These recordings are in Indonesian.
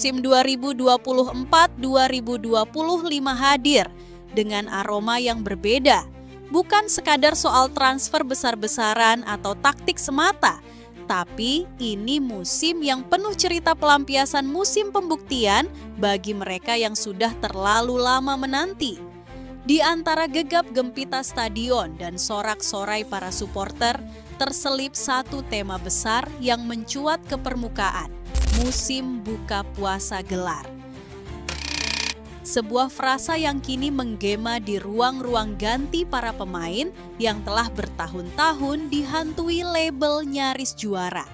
musim 2024-2025 hadir dengan aroma yang berbeda. Bukan sekadar soal transfer besar-besaran atau taktik semata, tapi ini musim yang penuh cerita pelampiasan musim pembuktian bagi mereka yang sudah terlalu lama menanti. Di antara gegap gempita stadion dan sorak-sorai para supporter, terselip satu tema besar yang mencuat ke permukaan, musim buka puasa gelar. Sebuah frasa yang kini menggema di ruang-ruang ganti para pemain yang telah bertahun-tahun dihantui label nyaris juara.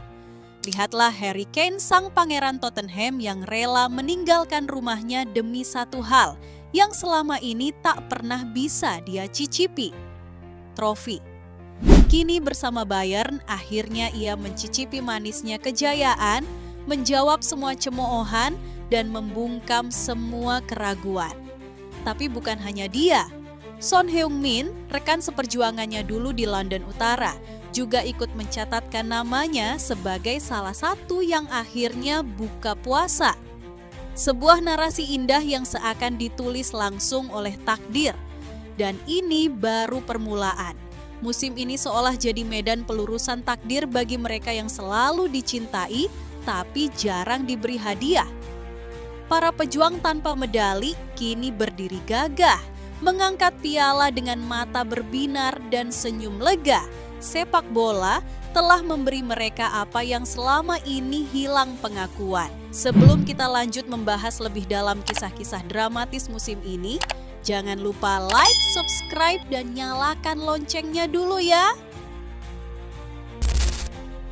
Lihatlah Harry Kane, sang pangeran Tottenham yang rela meninggalkan rumahnya demi satu hal yang selama ini tak pernah bisa dia cicipi, trofi. Kini bersama Bayern, akhirnya ia mencicipi manisnya kejayaan, menjawab semua cemoohan, dan membungkam semua keraguan. Tapi bukan hanya dia, Son Heung-min, rekan seperjuangannya dulu di London Utara, juga ikut mencatatkan namanya sebagai salah satu yang akhirnya buka puasa. Sebuah narasi indah yang seakan ditulis langsung oleh takdir. Dan ini baru permulaan. Musim ini seolah jadi medan pelurusan takdir bagi mereka yang selalu dicintai, tapi jarang diberi hadiah. Para pejuang tanpa medali kini berdiri gagah, mengangkat piala dengan mata berbinar dan senyum lega. Sepak bola telah memberi mereka apa yang selama ini hilang pengakuan. Sebelum kita lanjut membahas lebih dalam kisah-kisah dramatis musim ini, jangan lupa like, subscribe, dan nyalakan loncengnya dulu ya.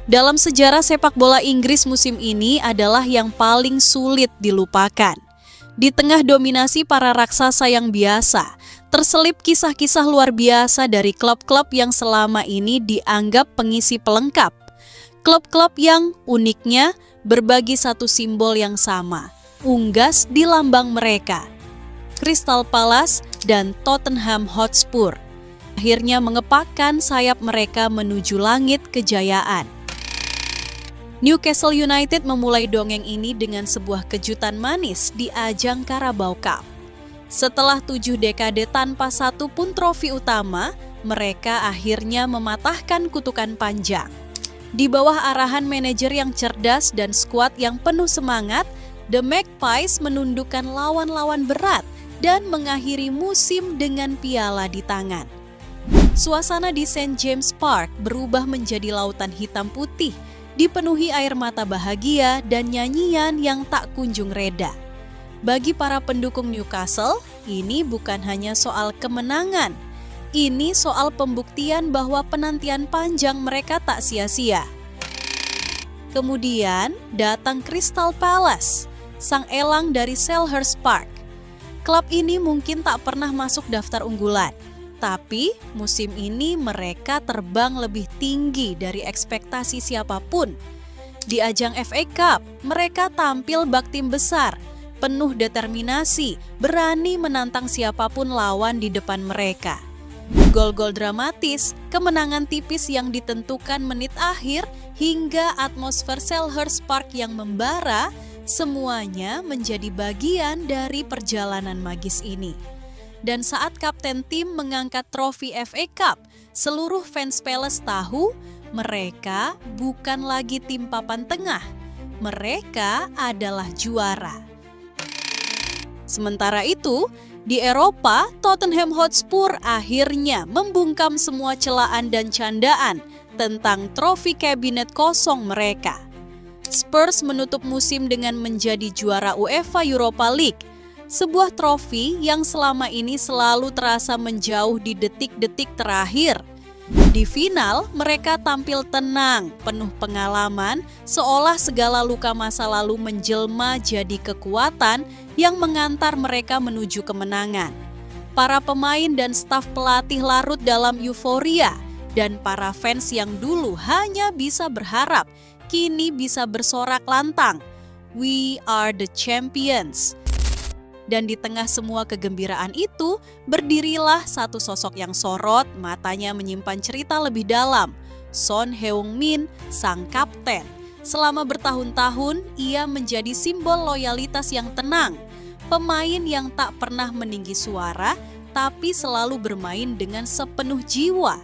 Dalam sejarah sepak bola Inggris musim ini adalah yang paling sulit dilupakan. Di tengah dominasi para raksasa yang biasa, terselip kisah-kisah luar biasa dari klub-klub yang selama ini dianggap pengisi pelengkap. Klub-klub yang uniknya berbagi satu simbol yang sama, unggas di lambang mereka. Crystal Palace dan Tottenham Hotspur akhirnya mengepakkan sayap mereka menuju langit kejayaan. Newcastle United memulai dongeng ini dengan sebuah kejutan manis di ajang Carabao Cup. Setelah 7 dekade tanpa satu pun trofi utama, mereka akhirnya mematahkan kutukan panjang. Di bawah arahan manajer yang cerdas dan skuad yang penuh semangat, The Magpies menundukkan lawan-lawan berat dan mengakhiri musim dengan piala di tangan. Suasana di St. James Park berubah menjadi lautan hitam putih, dipenuhi air mata bahagia dan nyanyian yang tak kunjung reda. Bagi para pendukung Newcastle, ini bukan hanya soal kemenangan. Ini soal pembuktian bahwa penantian panjang mereka tak sia-sia. Kemudian datang Crystal Palace, sang elang dari Selhurst Park. Klub ini mungkin tak pernah masuk daftar unggulan. Tapi musim ini mereka terbang lebih tinggi dari ekspektasi siapapun. Di ajang FA Cup, mereka tampil bak tim besar, penuh determinasi, berani menantang siapapun lawan di depan mereka. Gol-gol dramatis, kemenangan tipis yang ditentukan menit akhir, hingga atmosfer Selhurst Park yang membara, semuanya menjadi bagian dari perjalanan magis ini. Dan saat kapten tim mengangkat trofi FA Cup, seluruh fans Palace tahu mereka bukan lagi tim papan tengah. Mereka adalah juara. Sementara itu, di Eropa, Tottenham Hotspur akhirnya membungkam semua celaan dan candaan tentang trofi kabinet kosong mereka. Spurs menutup musim dengan menjadi juara UEFA Europa League, sebuah trofi yang selama ini selalu terasa menjauh di detik-detik terakhir. Di final, mereka tampil tenang, penuh pengalaman, seolah segala luka masa lalu menjelma jadi kekuatan yang mengantar mereka menuju kemenangan. Para pemain dan staf pelatih larut dalam euforia, dan para fans yang dulu hanya bisa berharap, kini bisa bersorak lantang, "We are the champions." Dan di tengah semua kegembiraan itu, berdirilah satu sosok yang sorot, matanya menyimpan cerita lebih dalam. Son Heung-min, sang kapten. Selama bertahun-tahun, ia menjadi simbol loyalitas yang tenang, pemain yang tak pernah meninggi suara, tapi selalu bermain dengan sepenuh jiwa.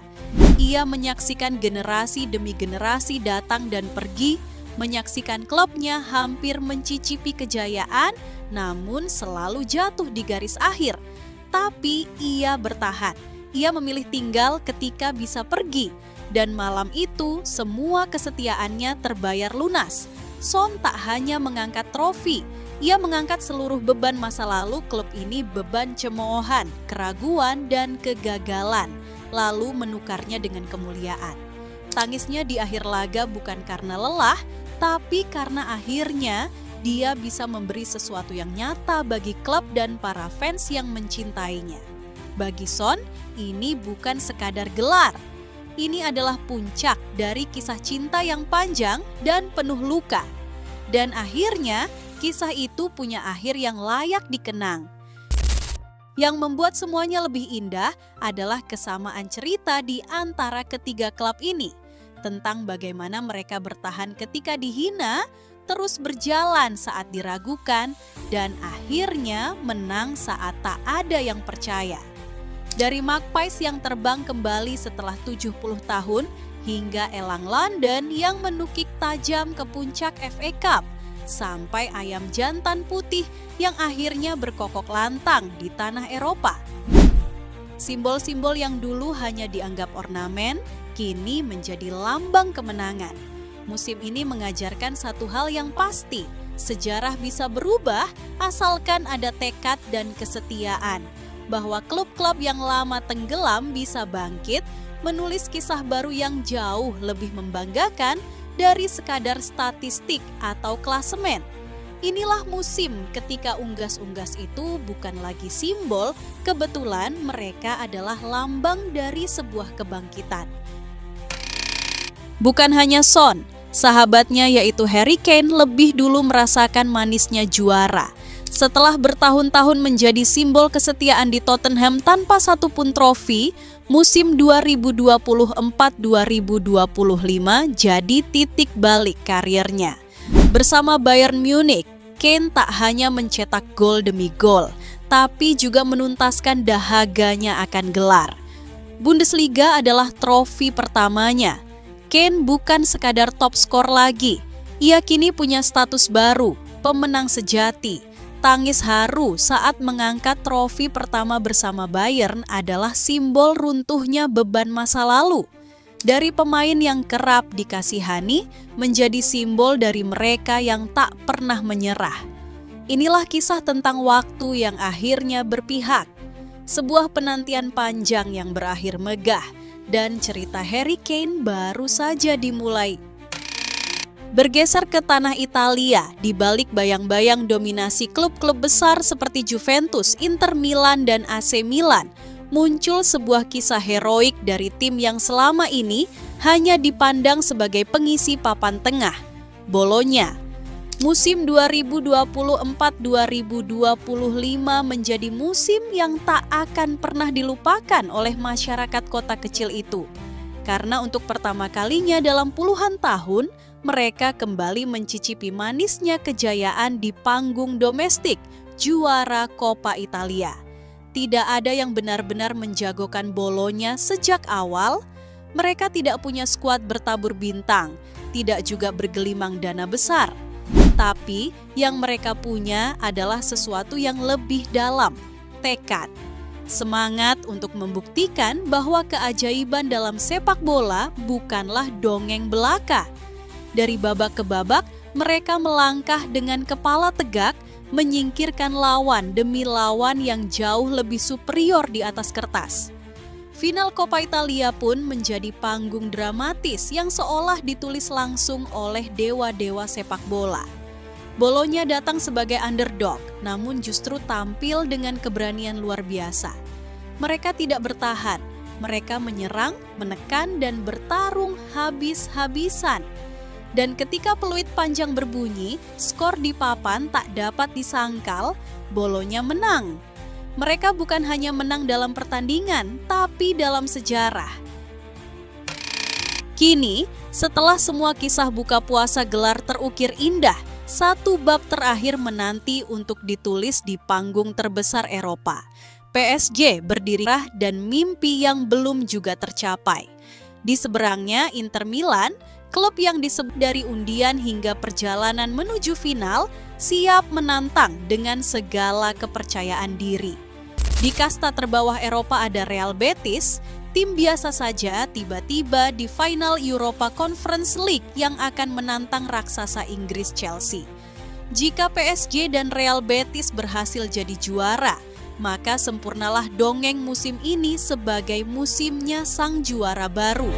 Ia menyaksikan generasi demi generasi datang dan pergi, menyaksikan klubnya hampir mencicipi kejayaan, namun selalu jatuh di garis akhir. Tapi ia bertahan. Ia memilih tinggal ketika bisa pergi. Dan malam itu, semua kesetiaannya terbayar lunas. Son tak hanya mengangkat trofi, ia mengangkat seluruh beban masa lalu klub ini, beban cemoohan, keraguan, dan kegagalan, lalu menukarnya dengan kemuliaan. Tangisnya di akhir laga bukan karena lelah, tapi karena akhirnya dia bisa memberi sesuatu yang nyata bagi klub dan para fans yang mencintainya. Bagi Son, ini bukan sekadar gelar. Ini adalah puncak dari kisah cinta yang panjang dan penuh luka. Dan akhirnya, kisah itu punya akhir yang layak dikenang. Yang membuat semuanya lebih indah adalah kesamaan cerita di antara ketiga klub ini. Tentang bagaimana mereka bertahan ketika dihina, terus berjalan saat diragukan, dan akhirnya menang saat tak ada yang percaya. Dari Magpies yang terbang kembali setelah 70 tahun hingga elang London yang menukik tajam ke puncak FA Cup, sampai ayam jantan putih yang akhirnya berkokok lantang di tanah Eropa. Simbol-simbol yang dulu hanya dianggap ornamen, kini menjadi lambang kemenangan. Musim ini mengajarkan satu hal yang pasti, sejarah bisa berubah asalkan ada tekad dan kesetiaan. Bahwa klub-klub yang lama tenggelam bisa bangkit, menulis kisah baru yang jauh lebih membanggakan dari sekadar statistik atau klasemen. Inilah musim ketika unggas-unggas itu bukan lagi simbol, kebetulan mereka adalah lambang dari sebuah kebangkitan. Bukan hanya Son, sahabatnya yaitu Harry Kane lebih dulu merasakan manisnya juara. Setelah bertahun-tahun menjadi simbol kesetiaan di Tottenham tanpa satupun trofi, musim 2024-2025 jadi titik balik karirnya. Bersama Bayern Munich, Kane tak hanya mencetak gol demi gol, tapi juga menuntaskan dahaganya akan gelar. Bundesliga adalah trofi pertamanya. Kane bukan sekadar top skor lagi, ia kini punya status baru, pemenang sejati. Tangis haru saat mengangkat trofi pertama bersama Bayern adalah simbol runtuhnya beban masa lalu. Dari pemain yang kerap dikasihani menjadi simbol dari mereka yang tak pernah menyerah. Inilah kisah tentang waktu yang akhirnya berpihak. Sebuah penantian panjang yang berakhir megah dan cerita Harry Kane baru saja dimulai. Bergeser ke tanah Italia, di balik bayang-bayang dominasi klub-klub besar seperti Juventus, Inter Milan, dan AC Milan, muncul sebuah kisah heroik dari tim yang selama ini hanya dipandang sebagai pengisi papan tengah, Bologna. Musim 2024-2025 menjadi musim yang tak akan pernah dilupakan oleh masyarakat kota kecil itu. Karena untuk pertama kalinya dalam puluhan tahun, mereka kembali mencicipi manisnya kejayaan di panggung domestik, juara Coppa Italia. Tidak ada yang benar-benar menjagokan Bologna sejak awal. Mereka tidak punya skuad bertabur bintang, tidak juga bergelimang dana besar. Tapi yang mereka punya adalah sesuatu yang lebih dalam, tekad. Semangat untuk membuktikan bahwa keajaiban dalam sepak bola bukanlah dongeng belaka. Dari babak ke babak, mereka melangkah dengan kepala tegak, menyingkirkan lawan demi lawan yang jauh lebih superior di atas kertas. Final Coppa Italia pun menjadi panggung dramatis yang seolah ditulis langsung oleh dewa-dewa sepak bola. Bologna datang sebagai underdog, namun justru tampil dengan keberanian luar biasa. Mereka tidak bertahan, mereka menyerang, menekan, dan bertarung habis-habisan. Dan ketika peluit panjang berbunyi, skor di papan tak dapat disangkal, Bologna menang. Mereka bukan hanya menang dalam pertandingan, tapi dalam sejarah. Kini, setelah semua kisah buka puasa gelar terukir indah, satu bab terakhir menanti untuk ditulis di panggung terbesar Eropa. PSG berdiri dan mimpi yang belum juga tercapai. Di seberangnya Inter Milan, klub yang disebut dari undian hingga perjalanan menuju final, siap menantang dengan segala kepercayaan diri. Di kasta terbawah Eropa ada Real Betis, tim biasa saja tiba-tiba di final Europa Conference League yang akan menantang raksasa Inggris Chelsea. Jika PSG dan Real Betis berhasil jadi juara, maka sempurnalah dongeng musim ini sebagai musimnya sang juara baru.